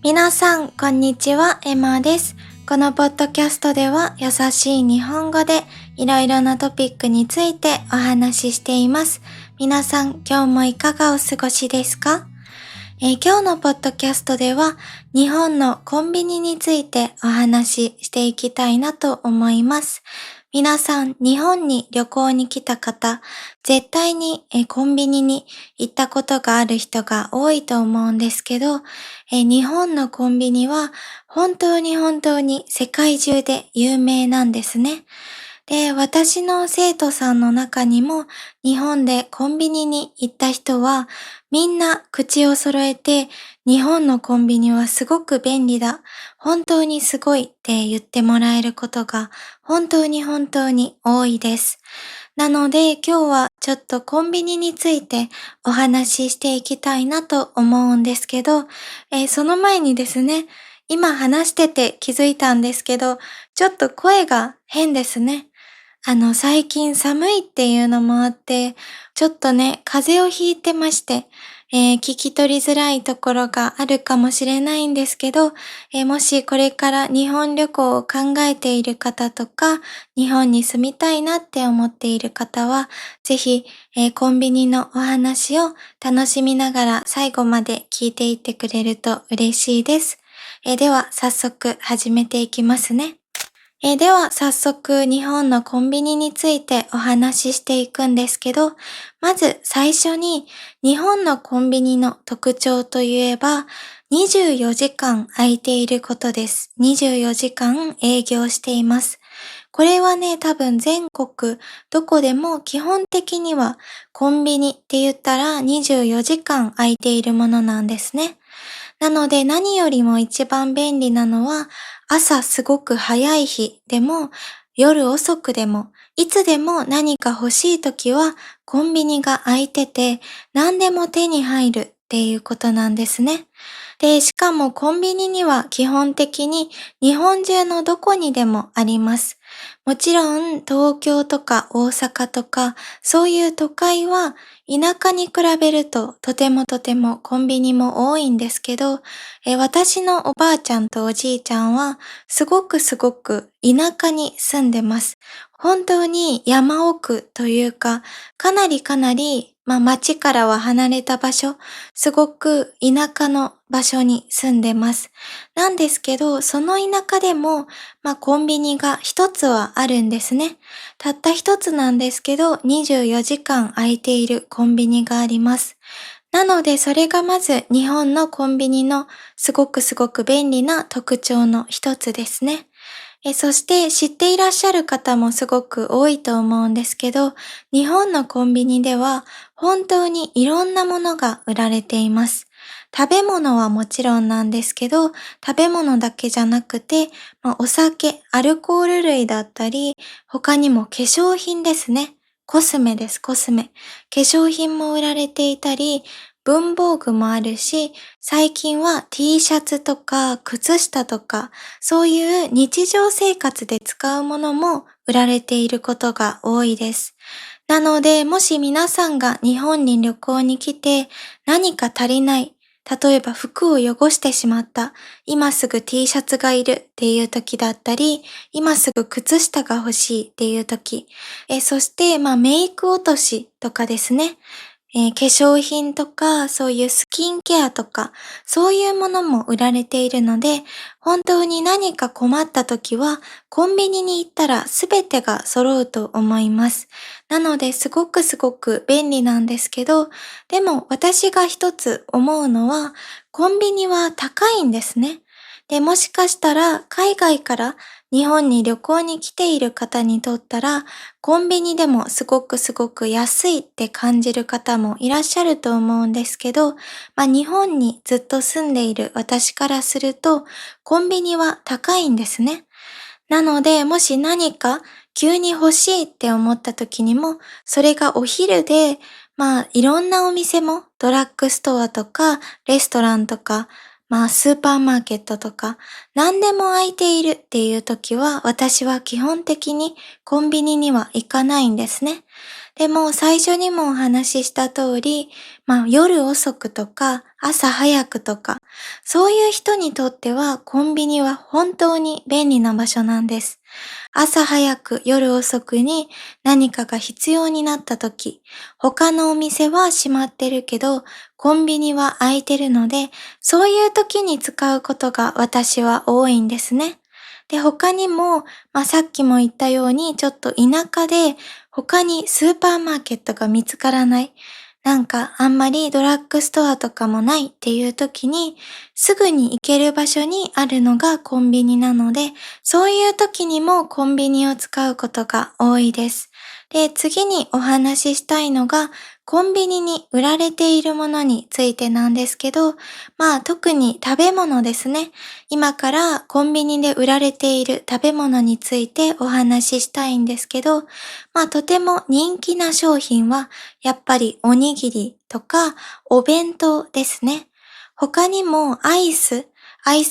皆さん、こんにちは、エマです。このポッドキャストでは、優しい日本語でいろいろなトピックについてお話ししています。皆さん、今日もいかがお過ごしですか？今日のポッドキャストでは、日本のコンビニについてお話ししていきたいなと思います。皆さん、日本に旅行に来た方、絶対にコンビニに行ったことがある人が多いと思うんですけど、日本のコンビニは本当に世界中で有名なんですね。で、私の生徒さんの中にも日本でコンビニに行った人はみんな口を揃えて日本のコンビニはすごく便利だ。本当にすごいって言ってもらえることが本当に多いです。なので今日はちょっとコンビニについてお話ししていきたいなと思うんですけど、その前にですね、今話してて気づいたんですけど、ちょっと声が変ですね。最近寒いっていうのもあって、ちょっとね、風邪をひいてまして、聞き取りづらいところがあるかもしれないんですけど、もしこれから日本旅行を考えている方とか、日本に住みたいなって思っている方は、ぜひ、コンビニのお話を楽しみながら最後まで聞いていってくれると嬉しいです。では、早速始めていきますね。では早速日本のコンビニについてお話ししていくんですけど、まず最初に日本のコンビニの特徴といえば、24時間空いていることです。24時間営業しています。これはね、多分全国どこでも基本的にはコンビニって言ったら24時間空いているものなんですね。なので何よりも一番便利なのは、朝すごく早い日でも、夜遅くでも、いつでも何か欲しいときはコンビニが空いてて、何でも手に入るっていうことなんですね。で、しかもコンビニには基本的に日本中のどこにでもあります。もちろん東京とか大阪とかそういう都会は田舎に比べるととてもコンビニも多いんですけど、私のおばあちゃんとおじいちゃんはすごく田舎に住んでます。本当に山奥というか、かなり、町からは離れた場所、すごく田舎の場所に住んでます。なんですけど、その田舎でも、コンビニが一つはあるんですね。たった一つなんですけど、24時間空いているコンビニがあります。なので、それがまず日本のコンビニのすごく便利な特徴の一つですね。そして知っていらっしゃる方もすごく多いと思うんですけど、日本のコンビニでは本当にいろんなものが売られています。食べ物はもちろんなんですけど、食べ物だけじゃなくて、お酒、アルコール類だったり、他にも化粧品ですね。コスメです、コスメ。化粧品も売られていたり、文房具もあるし、最近は T シャツとか靴下とか、そういう日常生活で使うものも売られていることが多いです。なので、もし皆さんが日本に旅行に来て何か足りない、例えば服を汚してしまった、今すぐ T シャツがいるっていう時だったり、今すぐ靴下が欲しいっていう時、そして、メイク落としとかですね。化粧品とか、そういうスキンケアとか、そういうものも売られているので、本当に何か困った時は、コンビニに行ったらすべてが揃うと思います。なので、すごく便利なんですけど、でも私が一つ思うのは、コンビニは高いんですね。で、もしかしたら海外から日本に旅行に来ている方にとったら、コンビニでもすごく安いって感じる方もいらっしゃると思うんですけど、日本にずっと住んでいる私からすると、コンビニは高いんですね。なので、もし何か急に欲しいって思った時にも、それがお昼で、いろんなお店もドラッグストアとかレストランとか、スーパーマーケットとか、何でも空いているっていう時は、私は基本的にコンビニには行かないんですね。でも最初にもお話しした通り、夜遅くとか朝早くとか、そういう人にとってはコンビニは本当に便利な場所なんです。朝早く夜遅くに何かが必要になった時、他のお店は閉まってるけど、コンビニは開いてるので、そういう時に使うことが私は多いんですね。で、他にも、さっきも言ったように、ちょっと田舎で他にスーパーマーケットが見つからない。なんかあんまりドラッグストアとかもないっていう時に、すぐに行ける場所にあるのがコンビニなので、そういう時にもコンビニを使うことが多いです。で、次にお話ししたいのが、コンビニに売られているものについてなんですけど、特に食べ物ですね。今からコンビニで売られている食べ物についてお話ししたいんですけど、とても人気な商品は、やっぱりおにぎりとかお弁当ですね。他にもアイス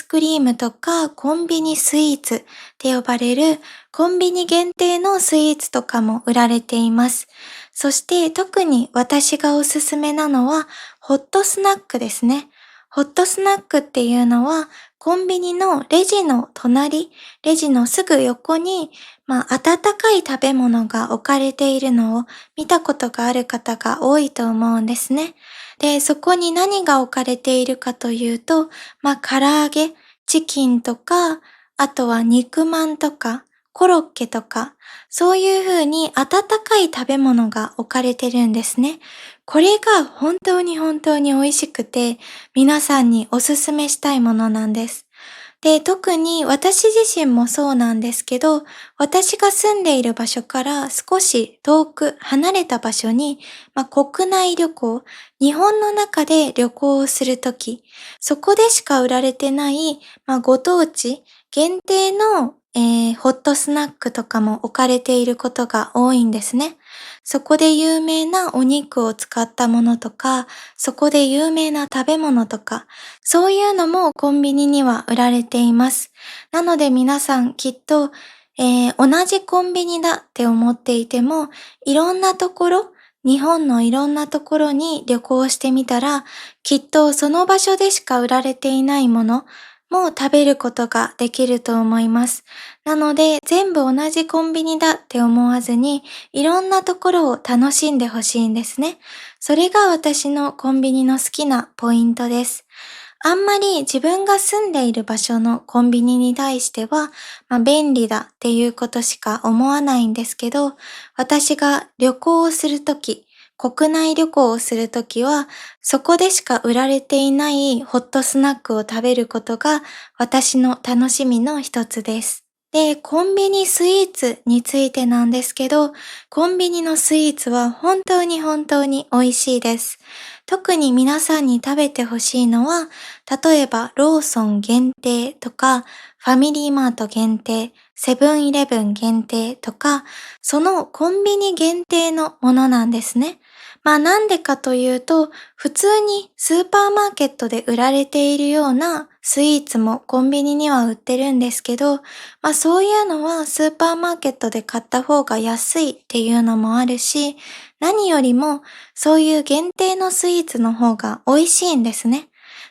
クリームとかコンビニスイーツって呼ばれるコンビニ限定のスイーツとかも売られています。そして特に私がおすすめなのはホットスナックですね。ホットスナックっていうのはコンビニのレジの隣、レジのすぐ横に温かい食べ物が置かれているのを見たことがある方が多いと思うんですね。で、そこに何が置かれているかというと、唐揚げ、チキンとか、あとは肉まんとか、コロッケとか、そういう風に温かい食べ物が置かれてるんですね。これが本当に本当に美味しくて、皆さんにおすすめしたいものなんです。で、特に私自身もそうなんですけど、私が住んでいる場所から少し遠く離れた場所に、国内旅行、日本の中で旅行をするとき、そこでしか売られてない、ご当地限定の、ホットスナックとかも置かれていることが多いんですね。そこで有名なお肉を使ったものとか、そこで有名な食べ物とか、そういうのもコンビニには売られています。なので皆さんきっと、同じコンビニだって思っていても、いろんなところ、日本のいろんなところに旅行してみたら、きっとその場所でしか売られていないものも食べることができると思います。なので全部同じコンビニだって思わずに、いろんなところを楽しんでほしいんですね。それが私のコンビニの好きなポイントです。あんまり自分が住んでいる場所のコンビニに対しては、便利だっていうことしか思わないんですけど、私が旅行をするとき、国内旅行をするときは、そこでしか売られていないホットスナックを食べることが私の楽しみの一つです。で、コンビニスイーツについてなんですけど、コンビニのスイーツは本当に本当に美味しいです。特に皆さんに食べてほしいのは、例えばローソン限定とか、ファミリーマート限定、セブンイレブン限定とか、そのコンビニ限定のものなんですね。なんでかというと、普通にスーパーマーケットで売られているようなスイーツもコンビニには売ってるんですけど、そういうのはスーパーマーケットで買った方が安いっていうのもあるし、何よりもそういう限定のスイーツの方が美味しいんですね。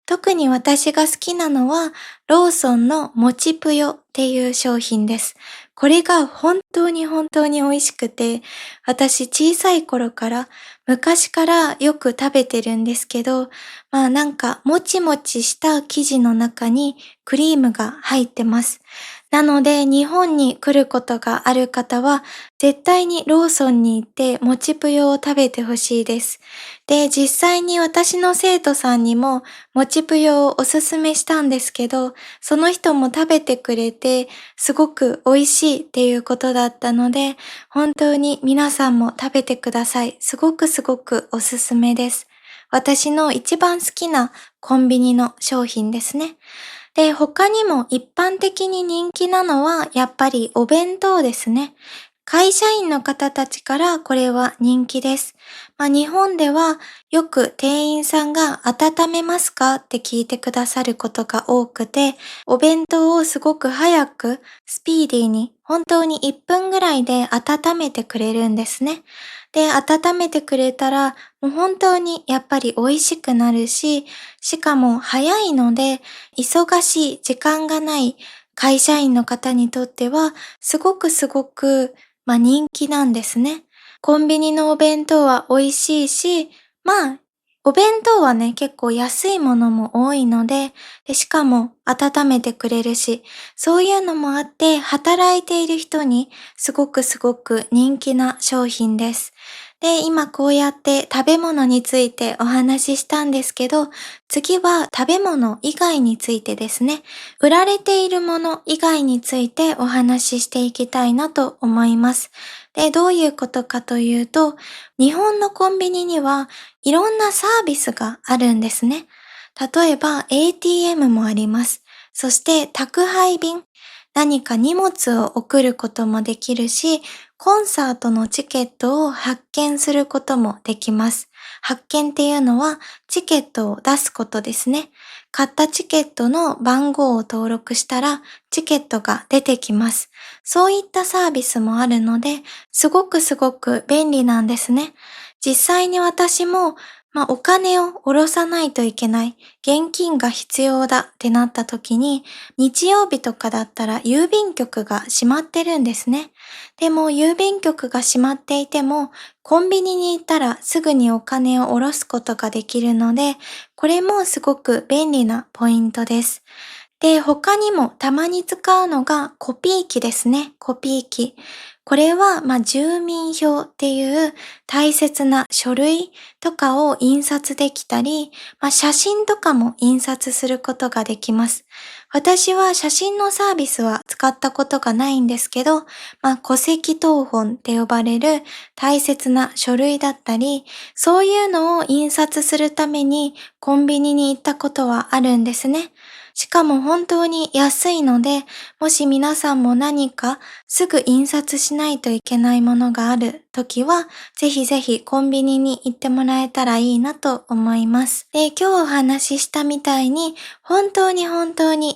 特に私が好きなのはローソンのもちぷよっていう商品です。これが本当に本当に美味しくて、私小さい頃から昔からよく食べてるんですけど、なんかもちもちした生地の中にクリームが入ってます。なので日本に来ることがある方は絶対にローソンに行ってもちぷよを食べてほしいです。で、実際に私の生徒さんにももちぷよをおすすめしたんですけど、その人も食べてくれてすごく美味しいっていうことだったので、本当に皆さんも食べてください。すごくすごくおすすめです。私の一番好きなコンビニの商品ですね。で、他にも一般的に人気なのはやっぱりお弁当ですね。会社員の方たちからこれは人気です。日本ではよく店員さんが温めますかって聞いてくださることが多くて、お弁当をすごく早くスピーディーに本当に1分ぐらいで温めてくれるんですね。で、温めてくれたらもう本当にやっぱり美味しくなるし、しかも早いので忙しい時間がない会社員の方にとってはすごく人気なんですね。コンビニのお弁当は美味しいし、お弁当はね、結構安いものも多いので、しかも温めてくれるし、そういうのもあって働いている人にすごく人気な商品です。で、今こうやって食べ物についてお話ししたんですけど、次は食べ物以外についてですね。売られているもの以外についてお話ししていきたいなと思います。で、どういうことかというと、日本のコンビニにはいろんなサービスがあるんですね。例えば ATM もあります。そして宅配便、何か荷物を送ることもできるし、コンサートのチケットを発券することもできます。発券っていうのはチケットを出すことですね。買ったチケットの番号を登録したらチケットが出てきます。そういったサービスもあるので、すごく便利なんですね。実際に私も、お金を下ろさないといけない、現金が必要だってなった時に、日曜日とかだったら郵便局が閉まってるんですね。でも郵便局が閉まっていても、コンビニに行ったらすぐにお金を下ろすことができるので、これもすごく便利なポイントです。で、他にもたまに使うのがコピー機ですね。コピー機。これは、住民票っていう大切な書類とかを印刷できたり、写真とかも印刷することができます。私は写真のサービスは使ったことがないんですけど、戸籍謄本って呼ばれる大切な書類だったり、そういうのを印刷するためにコンビニに行ったことはあるんですね。しかも本当に安いので、もし皆さんも何かすぐ印刷しないといけないものがあるときは、ぜひぜひコンビニに行ってもらえたらいいなと思います。で、今日お話ししたみたいに、本当に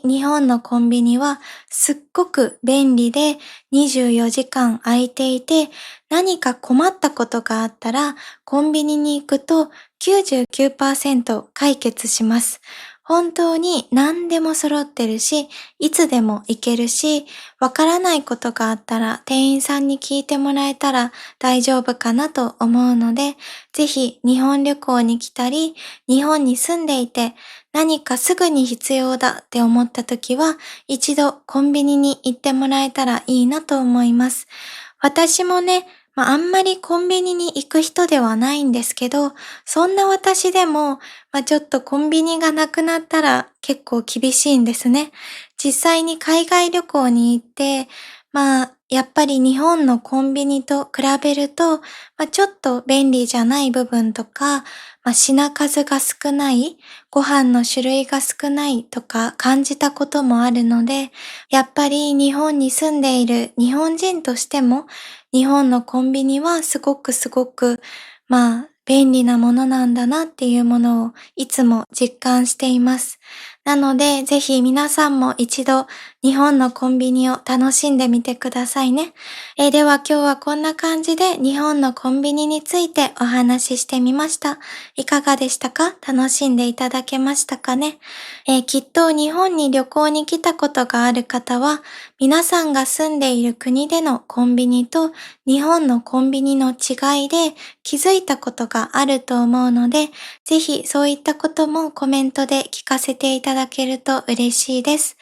日本のコンビニはすっごく便利で24時間空いていて、何か困ったことがあったらコンビニに行くと99%解決します。本当に何でも揃ってるし、いつでも行けるし、わからないことがあったら店員さんに聞いてもらえたら大丈夫かなと思うので、ぜひ日本旅行に来たり、日本に住んでいて何かすぐに必要だって思った時は、一度コンビニに行ってもらえたらいいなと思います。私もね、あんまりコンビニに行く人ではないんですけど、そんな私でも、ちょっとコンビニがなくなったら結構厳しいんですね。実際に海外旅行に行って、やっぱり日本のコンビニと比べると、ちょっと便利じゃない部分とか、品数が少ない、ご飯の種類が少ないとか感じたこともあるので、やっぱり日本に住んでいる日本人としても、日本のコンビニはすごく、便利なものなんだなっていうものをいつも実感しています。なので、ぜひ皆さんも一度日本のコンビニを楽しんでみてくださいね。では今日はこんな感じで日本のコンビニについてお話ししてみました。いかがでしたか？楽しんでいただけましたかね？きっと日本に旅行に来たことがある方は、皆さんが住んでいる国でのコンビニと日本のコンビニの違いで気づいたことがあると思うので、ぜひそういったこともコメントで聞かせていただけると嬉しいです。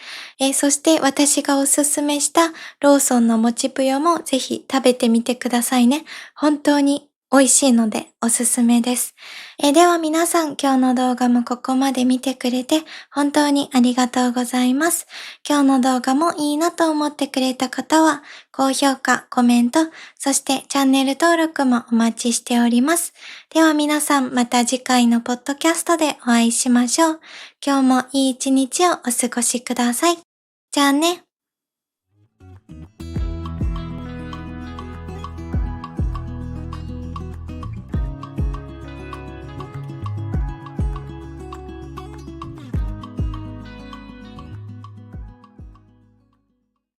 そして私がおすすめしたローソンのもちぷよもぜひ食べてみてくださいね。本当に美味しいのでおすすめです。では皆さん今日の動画もここまで見てくれて本当にありがとうございます。今日の動画もいいなと思ってくれた方は高評価、コメント、そしてチャンネル登録もお待ちしております。では皆さんまた次回のポッドキャストでお会いしましょう。今日もいい一日をお過ごしください。じゃあね。